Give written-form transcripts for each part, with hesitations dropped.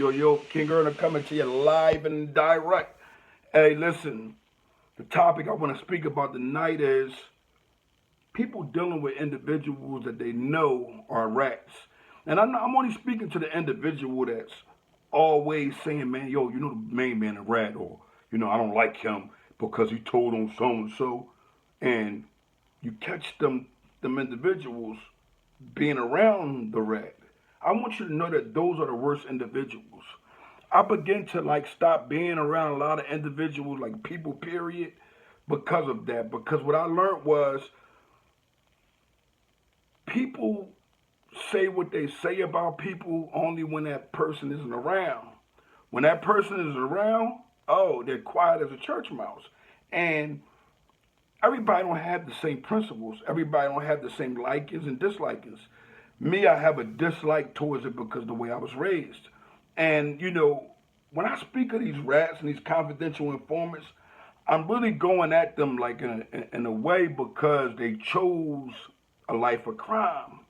Yo, Kingearner coming to you live and direct. Hey, listen, the topic I want to speak about tonight is people dealing with individuals that they know are rats. And I'm only speaking to the individual that's always saying, man, yo, you know the main man a rat, or, I don't like him because he told on so and so. And you catch them individuals being around the rat. I want you to know that those are the worst individuals. I begin to stop being around a lot of individuals, like people, period, because of that. Because what I learned was people say what they say about people only when that person isn't around. When that person is around, oh, they're quiet as a church mouse. And everybody don't have the same principles. Everybody don't have the same likings and dislikings. Me, I have a dislike towards it because of the way I was raised. And, when I speak of these rats and these confidential informants, I'm really going at them in a way because they chose a life of crime.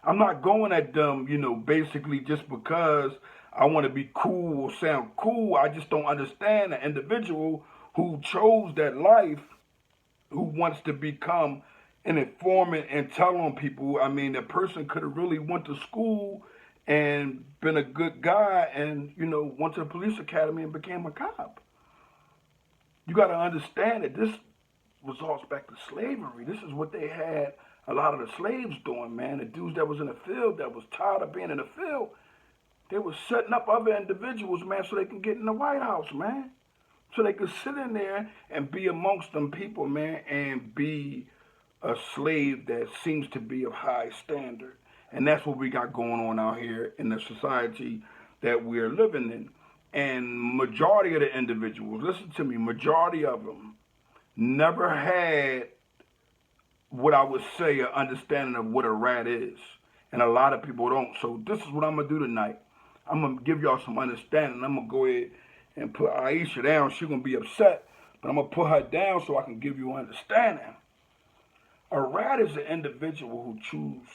I'm not going at them, basically just because I want to be cool or sound cool. I just don't understand an individual who chose that life, who wants to become an informant and tell on people. I mean, the person could have really went to school and been a good guy and, went to the police academy and became a cop. You got to understand that this results back to slavery. This is what they had a lot of the slaves doing, man. The dudes that was in the field, that was tired of being in the field, they were setting up other individuals, man, so they can get in the White House, man. So they could sit in there and be amongst them people, man, and be a slave that seems to be of high standard. And that's what we got going on out here in the society that we're living in. And majority of the individuals, listen to me, majority of them never had what I would say an understanding of what a rat is. And a lot of people don't. So this is what I'm going to do tonight. I'm going to give y'all some understanding. I'm going to go ahead and put Aisha down. She's going to be upset, but I'm going to put her down so I can give you understanding. A rat is an individual who chooses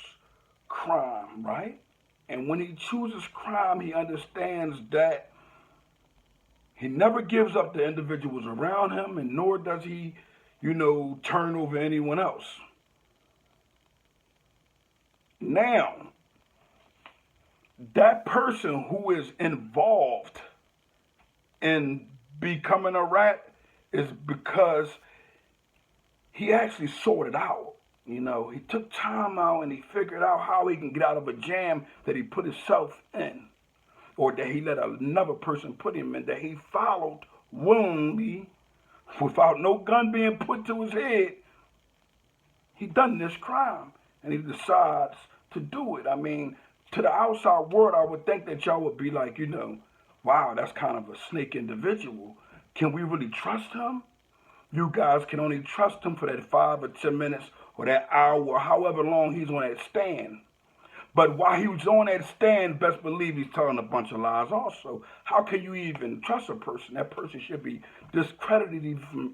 crime, right? And when he chooses crime, he understands that he never gives up the individuals around him, and nor does he, turn over anyone else. Now, that person who is involved in becoming a rat is because he actually sorted out. He took time out and he figured out how he can get out of a jam that he put himself in, or that he let another person put him in, that he followed willingly without no gun being put to his head. He done this crime and he decides to do it. I mean, to the outside world, I would think that y'all would be like, wow, that's kind of a snake individual. Can we really trust him? You guys can only trust him for that 5 or 10 minutes or that hour or however long he's on that stand. But while he was on that stand, best believe he's telling a bunch of lies also. How can you even trust a person? That person should be discredited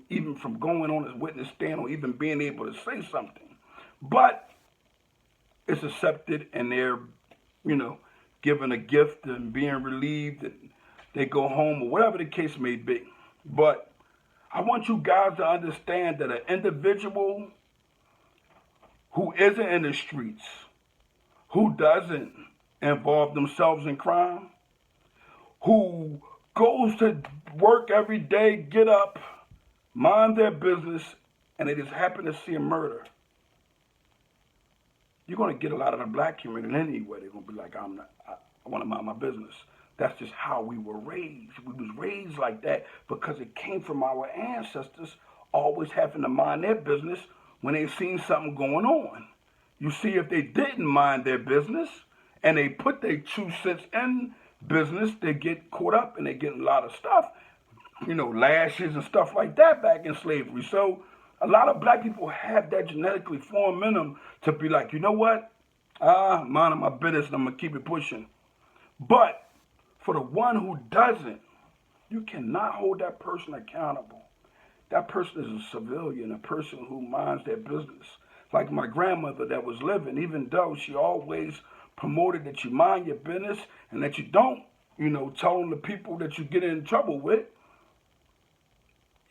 even from going on his witness stand or even being able to say something. But it's accepted and they're, given a gift and being relieved and they go home or whatever the case may be. But I want you guys to understand that an individual who isn't in the streets, who doesn't involve themselves in crime, who goes to work every day, get up, mind their business, and they just happen to see a murder, you're going to get a lot of the black community anyway. They're going to be like, I want to mind my business. That's just how we were raised. We was raised like that because it came from our ancestors always having to mind their business when they seen something going on. You see, if they didn't mind their business and they put their 2 cents in business, they get caught up and they get a lot of stuff, lashes and stuff like that back in slavery. So a lot of black people have that genetically formed in them to be like, you know what? Minding my business and I'm going to keep it pushing. But for the one who doesn't, you cannot hold that person accountable. That person is a civilian, a person who minds their business. Like my grandmother that was living, even though she always promoted that you mind your business and that you don't telling the people that you get in trouble with,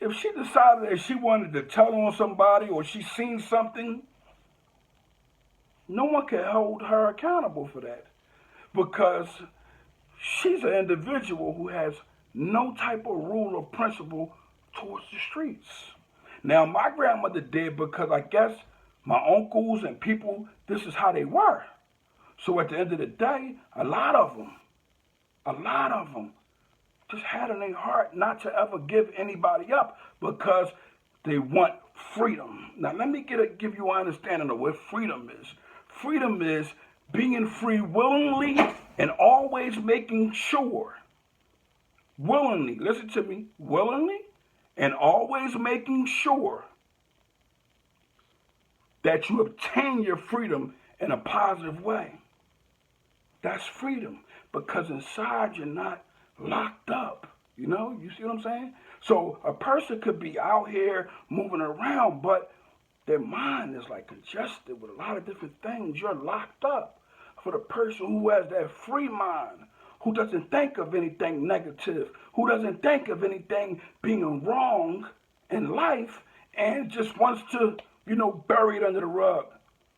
if she decided that she wanted to tell on somebody or she seen something, no one can hold her accountable for that because she's an individual who has no type of rule or principle towards the streets. Now, my grandmother did because I guess my uncles and people, this is how they were. So at the end of the day, a lot of them just had in their heart not to ever give anybody up because they want freedom. Now, let me give you an understanding of what freedom is. Freedom is being free willingly and always making sure, willingly, listen to me, willingly and always making sure that you obtain your freedom in a positive way. That's freedom because inside you're not locked up. You see what I'm saying? So a person could be out here moving around, but their mind is like congested with a lot of different things. You're locked up. For the person who has that free mind, who doesn't think of anything negative, who doesn't think of anything being wrong in life and just wants to, bury it under the rug,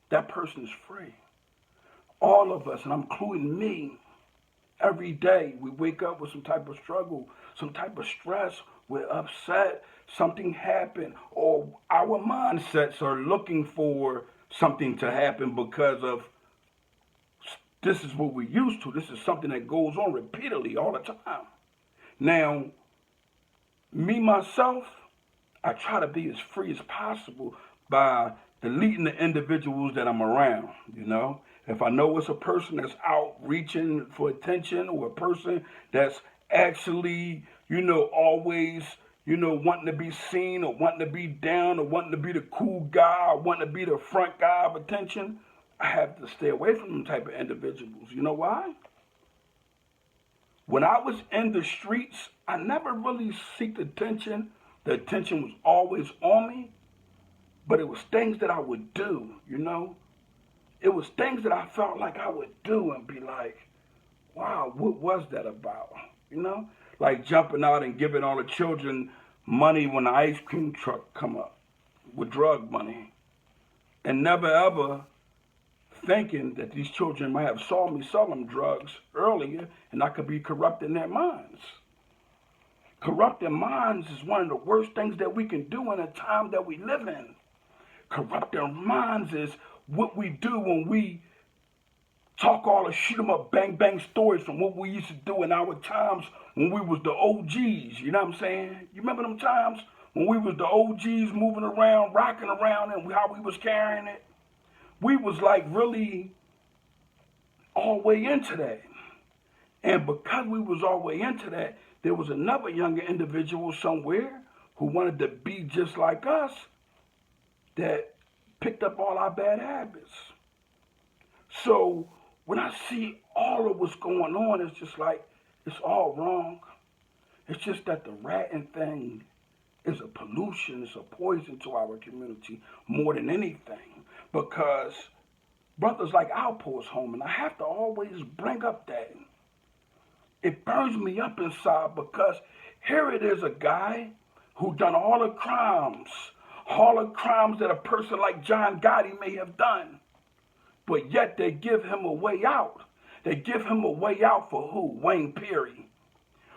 that person is free. All of us, and I'm including me, every day we wake up with some type of struggle, some type of stress, we're upset, something happened, or our mindsets are looking for something to happen because of this is what we're used to. This is something that goes on repeatedly all the time. Now, me, myself, I try to be as free as possible by deleting the individuals that I'm around, If I know it's a person that's out reaching for attention or a person that's actually, always, wanting to be seen or wanting to be down or wanting to be the cool guy or wanting to be the front guy of attention, I have to stay away from them type of individuals. You know why? When I was in the streets, I never really seeked attention. The attention was always on me, but it was things that I would do, It was things that I felt like I would do and be like, wow, what was that about? Like jumping out and giving all the children money when the ice cream truck come up with drug money. And never ever thinking that these children might have saw me selling drugs earlier and I could be corrupting their minds. Corrupting minds is one of the worst things that we can do in a time that we live in. Corrupting minds is what we do when we talk all the shoot 'em up, bang bang stories from what we used to do in our times when we was the OGs. You know what I'm saying? You remember them times when we was the OGs moving around, rocking around, and how we was carrying it? We was like really all the way into that. And because we was all the way into that, there was another younger individual somewhere who wanted to be just like us that picked up all our bad habits. So when I see all of what's going on, it's just like, it's all wrong. It's just that the ratting thing is a pollution, it's a poison to our community more than anything. Because brothers like ALPO is home, and I have to always bring up that. It burns me up inside because here it is, a guy who done all the crimes that a person like John Gotti may have done. But yet they give him a way out. They give him a way out for who? Wayne Perry.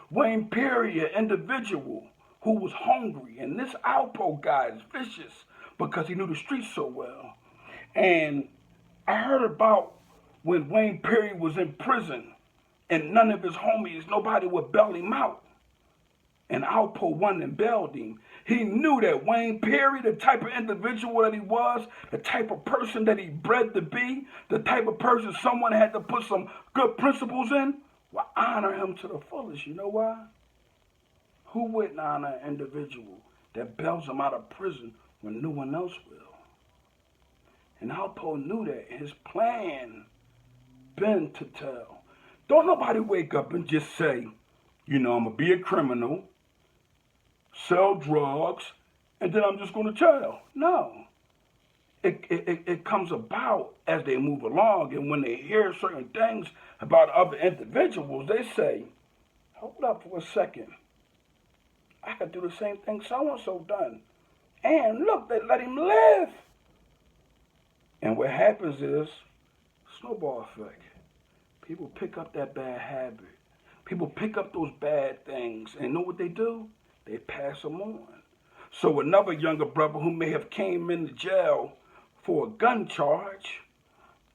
Wayne Perry, an individual who was hungry. And this ALPO guy is vicious because he knew the streets so well. And I heard about when Wayne Perry was in prison and none of his homies, nobody would bail him out. And ALPO won and bailed him. He knew that Wayne Perry, the type of individual that he was, the type of person that he bred to be, the type of person someone had to put some good principles in, will honor him to the fullest. You know why? Who wouldn't honor an individual that bails him out of prison when no one else will? And ALPO knew that. His plan been to tell. Don't nobody wake up and just say, I'm going to be a criminal, sell drugs, and then I'm just going to jail. No. It comes about as they move along, and when they hear certain things about other individuals, they say, hold up for a second. I could do the same thing so-and-so done. And look, they let him live. And what happens is, snowball effect. People pick up that bad habit. People pick up those bad things. And know what they do? They pass them on. So another younger brother who may have came into jail for a gun charge,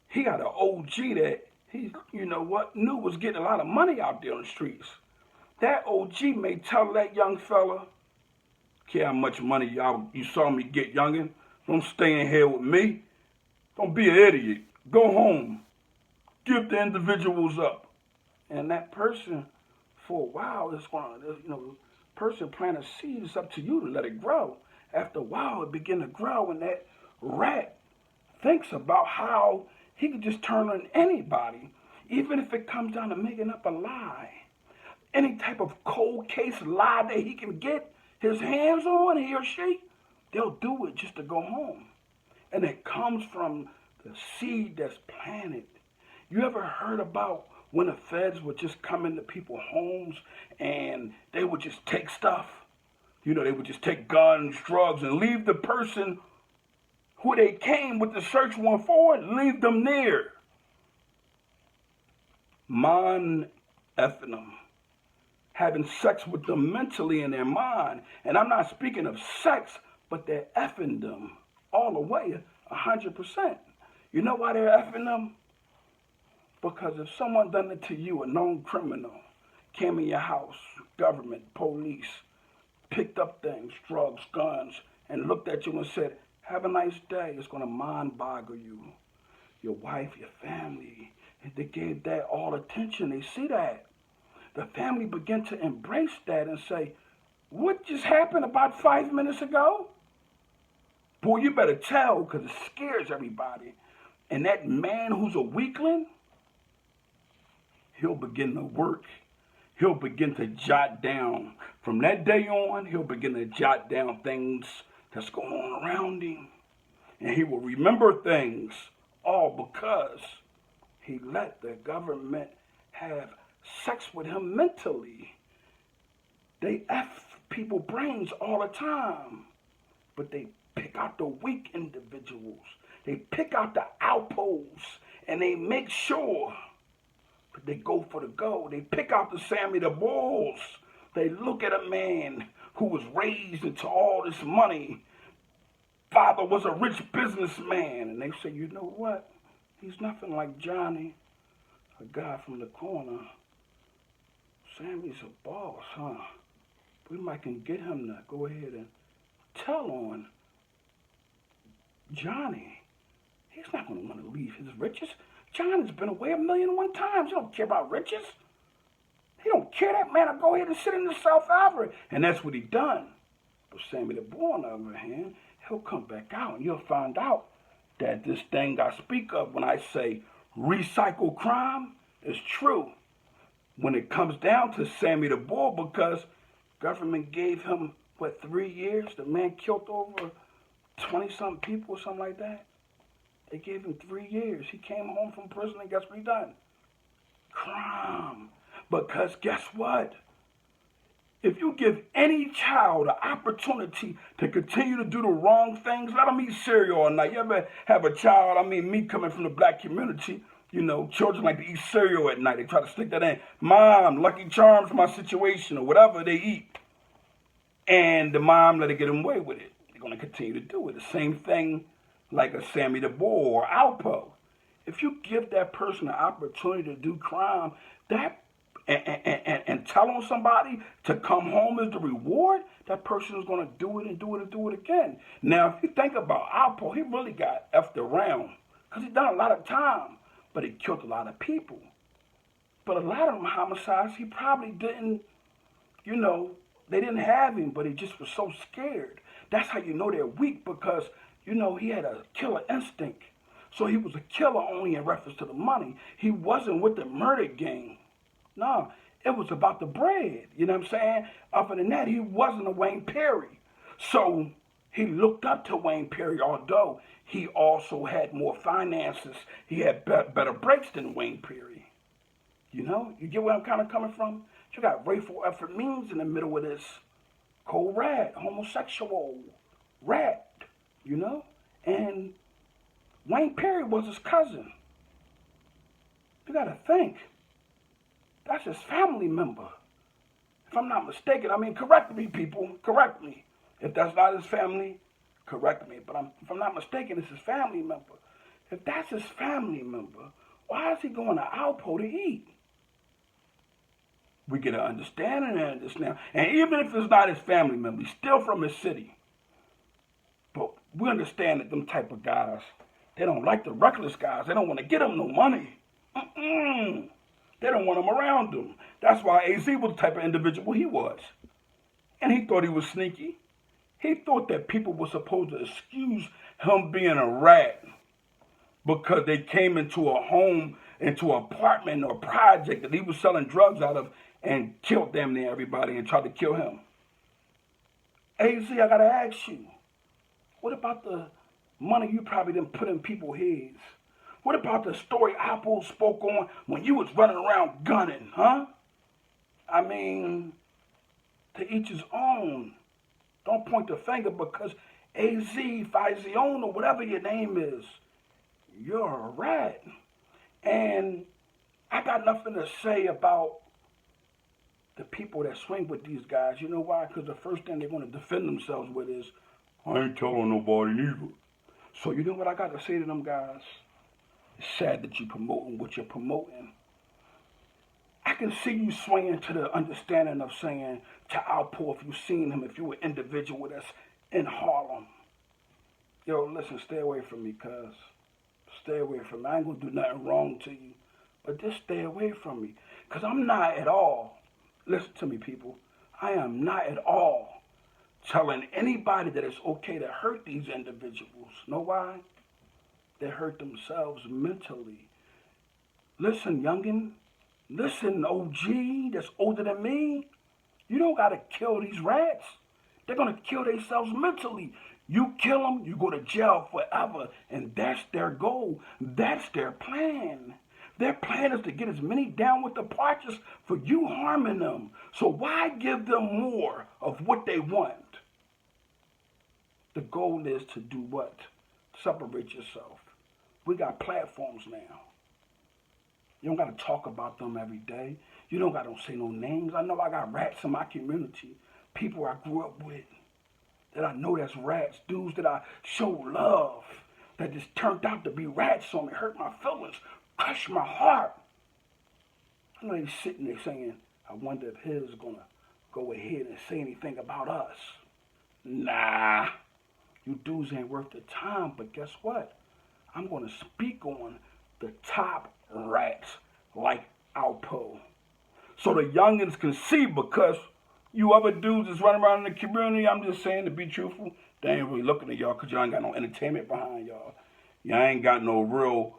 he got an OG that he, knew was getting a lot of money out there on the streets. That OG may tell that young fella, care how much money you saw me get, youngin'. Don't stay in here with me. Don't be an idiot. Go home. Give the individuals up. And that person, for a while, is going to, person plant a seed. It's up to you to let it grow. After a while, it begin to grow, and that rat thinks about how he could just turn on anybody, even if it comes down to making up a lie. Any type of cold case lie that he can get his hands on, he or she, they'll do it just to go home. And it comes from the seed that's planted. You ever heard about when the feds would just come into people's homes and they would just take stuff? They would just take guns, drugs, and leave the person who they came with the search warrant for, leave them near. Effing them. Having sex with them mentally in their mind. And I'm not speaking of sex, but they're effing them all the way, 100%. You know why they're effing them? Because if someone done it to you, a known criminal, came in your house, government, police, picked up things, drugs, guns, and looked at you and said, have a nice day, it's going to mind boggle you. Your wife, your family, if they gave that all attention, they see that. The family begin to embrace that and say, what just happened about 5 minutes ago? Boy, you better tell, because it scares everybody. And that man who's a weakling, he'll begin to work. He'll begin to jot down. From that day on, he'll begin to jot down things that's going on around him. And he will remember things, all because he let the government have sex with him mentally. They F people brains all the time, but they pick out the weak individuals. They pick out the ALPOs, and they make sure that they go for the gold. They pick out the Sammy the Bulls. They look at a man who was raised into all this money. Father was a rich businessman, and they say, you know what? He's nothing like Johnny, a guy from the corner. Sammy's a boss, huh? We might can get him to go ahead and tell on Johnny. He's not going to want to leave his riches. Johnny's been away 1,000,001 times. He don't care about riches. He don't care. That man will go ahead and sit in the South Africa. And that's what he done. But Sammy the Boy, on the other hand, he'll come back out and you'll find out that this thing I speak of when I say recycle crime is true. When it comes down to Sammy the Bull, because government gave him, 3 years? The man killed over 20-something people or something like that. They gave him 3 years. He came home from prison and guess what he done? Crime. Because guess what? If you give any child an opportunity to continue to do the wrong things, let them eat cereal all night. You ever have a child, me coming from the black community, children like to eat cereal at night. They try to stick that in. Mom, Lucky Charms, my situation, or whatever they eat. And the mom let it get away with it. They're going to continue to do it. The same thing like a Sammy the Bull or ALPO. If you give that person an opportunity to do crime, and tell on somebody to come home as the reward, that person is going to do it and do it and do it again. Now, if you think about ALPO, he really got effed around because he done a lot of time, but he killed a lot of people. But a lot of them homicides, he probably didn't, they didn't have him, but he just was so scared. That's how you know they're weak because, he had a killer instinct. So he was a killer only in reference to the money. He wasn't with the murder gang. No, it was about the bread. You know what I'm saying? Other than that, he wasn't a Wayne Perry. So he looked up to Wayne Perry, although he also had more finances. He had better breaks than Wayne Perry. You get where I'm kind of coming from? You got Rayful Effort Means in the middle of this. Co-rat, homosexual, rat, you know? And Wayne Perry was his cousin. You gotta think. That's his family member. If I'm not mistaken, I mean, correct me, people. Correct me. If that's not his family, correct me. But if I'm not mistaken, it's his family member. If that's his family member, why is he going to ALPO to eat? We get an understanding of this now. And even if it's not his family member, he's still from his city. But we understand that them type of guys, they don't like the reckless guys. They don't want to get them no money. They don't want them around them. That's why Azie was the type of individual he was. And he thought he was sneaky. He thought that people were supposed to excuse him being a rat because they came into a home, into an apartment or project that he was selling drugs out of and killed damn near everybody and tried to kill him. Azie, I gotta ask you, what about the money you probably didn't put in people's heads? What about the story ALPO spoke on when you was running around gunning, huh? I mean, to each his own. Don't point the finger because Azie Faison or whatever your name is, you're a rat. And I got nothing to say about the people that swing with these guys. You know why? Because the first thing they're going to defend themselves with is, I ain't telling nobody neither. So you know what I got to say to them guys? It's sad that you're promoting what you're promoting. I can see you swinging to the understanding of saying to ALPO if you've seen him, if you're an individual that's in Harlem. Yo, listen, stay away from me, cuz. Stay away from me. I ain't going to do nothing wrong to you. But just stay away from me. Because I'm not at all, listen to me, people. I am not at all telling anybody that it's okay to hurt these individuals. Know why? They hurt themselves mentally. Listen, youngin'. Listen, OG that's older than me. You don't got to kill these rats. They're going to kill themselves mentally. You kill them, you go to jail forever. And that's their goal. That's their plan. Their plan is to get as many down with the parches for you harming them. So why give them more of what they want? The goal is to do what? Separate yourself. We got platforms now. You don't got to talk about them every day. You don't got to say no names. I know I got rats in my community. People I grew up with. That I know that's rats. Dudes that I show love. That just turned out to be rats on me. Hurt my feelings. Crushed my heart. I know he's sitting there saying, I wonder if his is going to go ahead and say anything about us. Nah. You dudes ain't worth the time. But guess what? I'm going to speak on the top rats like ALPO. So the youngins can see, because you other dudes that's running around in the community, I'm just saying, to be truthful, they ain't really looking at y'all because y'all ain't got no entertainment behind y'all. Y'all ain't got no real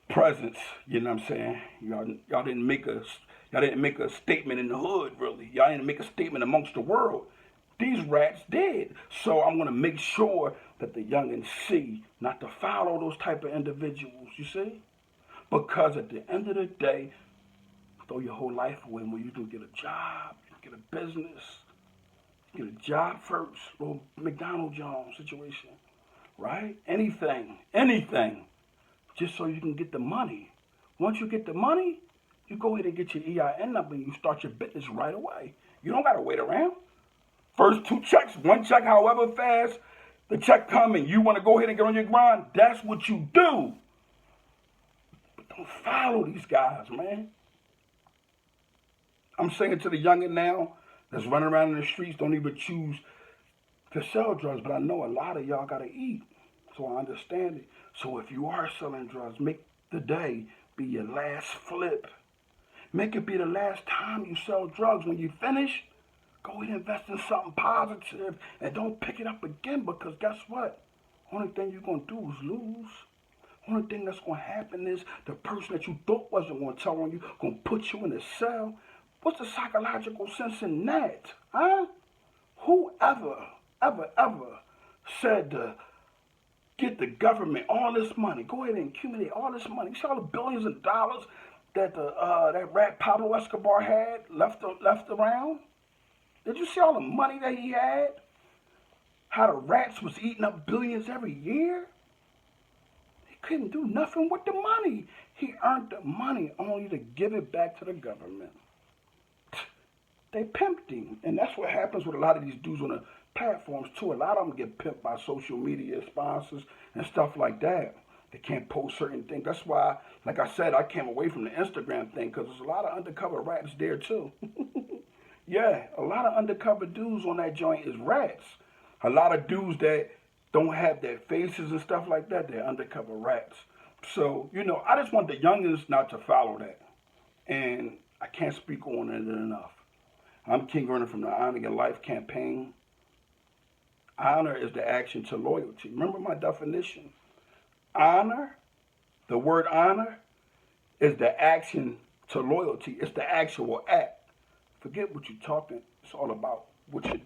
presence, you know what I'm saying? Y'all didn't make a statement in the hood, really. Y'all didn't make a statement amongst the world. These rats did. So I'm going to make sure that the youngins see not to follow those type of individuals, you see? Because at the end of the day, throw your whole life away when you can get a job, get a business, get a job first, little McDonald Jones situation, right? Anything, just so you can get the money. Once you get the money, you go ahead and get your EIN number and you start your business right away. You don't got to wait around. First 2 checks, 1 check, however fast the check come and you want to go ahead and get on your grind, that's what you do. But don't follow these guys, man. I'm saying to the youngin' now that's running around in the streets, don't even choose to sell drugs, but I know a lot of y'all got to eat, so I understand it. So if you are selling drugs, make the day be your last flip. Make it be the last time you sell drugs. When you finish, go ahead and invest in something positive and don't pick it up again, because guess what? Only thing you're going to do is lose. Only thing that's going to happen is the person that you thought wasn't going to tell on you going to put you in a cell. What's the psychological sense in that? Huh? Whoever, ever said to get the government all this money, go ahead and accumulate all this money. You see all the billions of dollars that that rat Pablo Escobar had left around? Did you see all the money that he had? How the rats was eating up billions every year? He couldn't do nothing with the money. He earned the money only to give it back to the government. They pimped him. And that's what happens with a lot of these dudes on the platforms too. A lot of them get pimped by social media sponsors and stuff like that. They can't post certain things. That's why, like I said, I came away from the Instagram thing because there's a lot of undercover rats there too. Yeah, a lot of undercover dudes on that joint is rats. A lot of dudes that don't have their faces and stuff like that, they're undercover rats. So, I just want the youngins not to follow that. And I can't speak on it enough. I'm Kingearner from the Honor Your Life campaign. Honor is the action to loyalty. Remember my definition. Honor, the word honor, is the action to loyalty. It's the actual act. Forget what you're talking. It's all about what you're